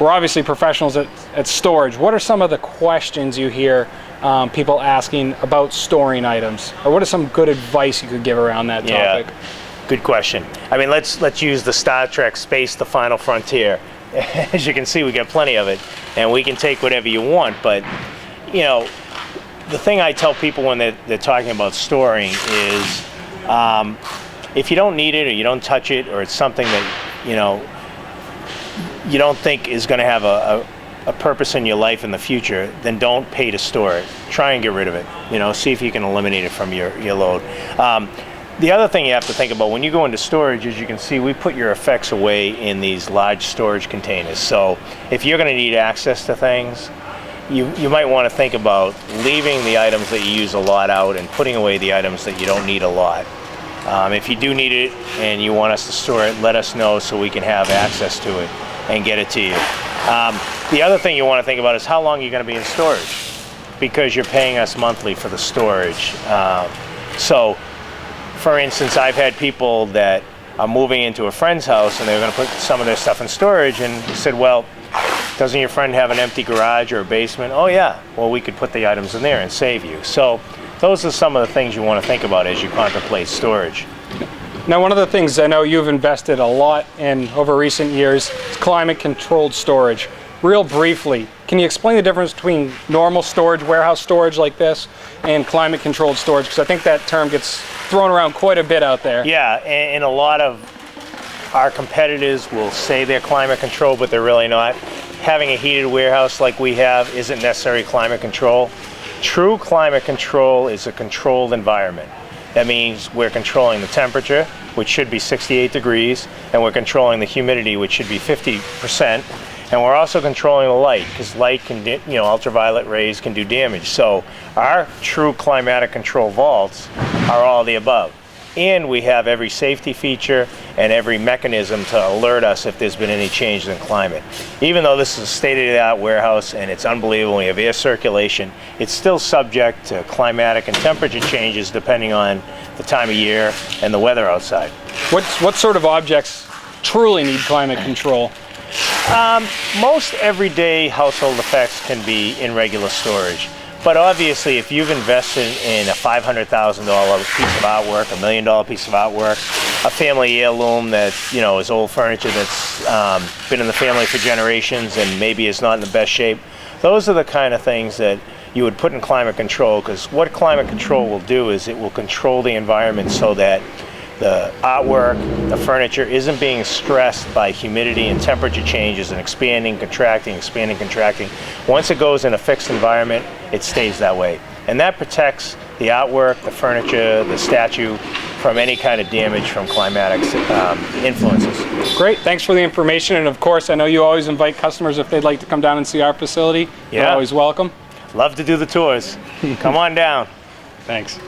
we're obviously professionals at storage. What are some of the questions you hear people asking about storing items? Or what is some good advice you could give around that topic? Yeah, good question. I mean, let's use the Star Trek space, the final frontier. As you can see, we got plenty of it, and we can take whatever you want, but you know, the thing I tell people when they're talking about storing is if you don't need it or you don't touch it, or it's something that you don't think is going to have a purpose in your life in the future, then don't pay to store it. Try and get rid of it. See if you can eliminate it from your load. The other thing you have to think about when you go into storage, as you can see, we put your effects away in these large storage containers. So if you're going to need access to things, you might want to think about leaving the items that you use a lot out and putting away the items that you don't need a lot. If you do need it and you want us to store it, let us know so we can have access to it and get it to you. The other thing you want to think about is how long you're going to be in storage, because you're paying us monthly for the storage. So, for instance, I've had people that are moving into a friend's house and they're going to put some of their stuff in storage, and said, well, doesn't your friend have an empty garage or a basement? Oh yeah, well, we could put the items in there and save you. So those are some of the things you want to think about as you contemplate storage. Now, one of the things I know you've invested a lot in over recent years is climate-controlled storage. Real briefly, can you explain the difference between normal storage, warehouse storage like this, and climate-controlled storage? Because I think that term gets thrown around quite a bit out there. Yeah, and a lot of our competitors will say they're climate control, but they're really not. Having a heated warehouse like we have isn't necessarily climate control. True climate control is a controlled environment. That means we're controlling the temperature, which should be 68 degrees, and we're controlling the humidity, which should be 50%. And we're also controlling the light, because light can, ultraviolet rays can do damage. So our true climatic control vaults are all the above. And we have every safety feature and every mechanism to alert us if there's been any change in climate. Even though this is a state-of-the-art warehouse and it's unbelievable, we have air circulation, it's still subject to climatic and temperature changes depending on the time of year and the weather outside. What sort of objects truly need climate control? Most everyday household effects can be in regular storage. But obviously, if you've invested in a $500,000 piece of artwork, $1 million piece of artwork, a family heirloom that is old furniture that's been in the family for generations and maybe is not in the best shape, those are the kind of things that you would put in climate control, because what climate control will do is it will control the environment so that the artwork, the furniture isn't being stressed by humidity and temperature changes and expanding, contracting, expanding, contracting. Once it goes in a fixed environment, it stays that way. And that protects the artwork, the furniture, the statue from any kind of damage from climatic influences. Great, thanks for the information. And of course, I know you always invite customers if they'd like to come down and see our facility. Yeah. You're always welcome. Love to do the tours. Come on down. Thanks.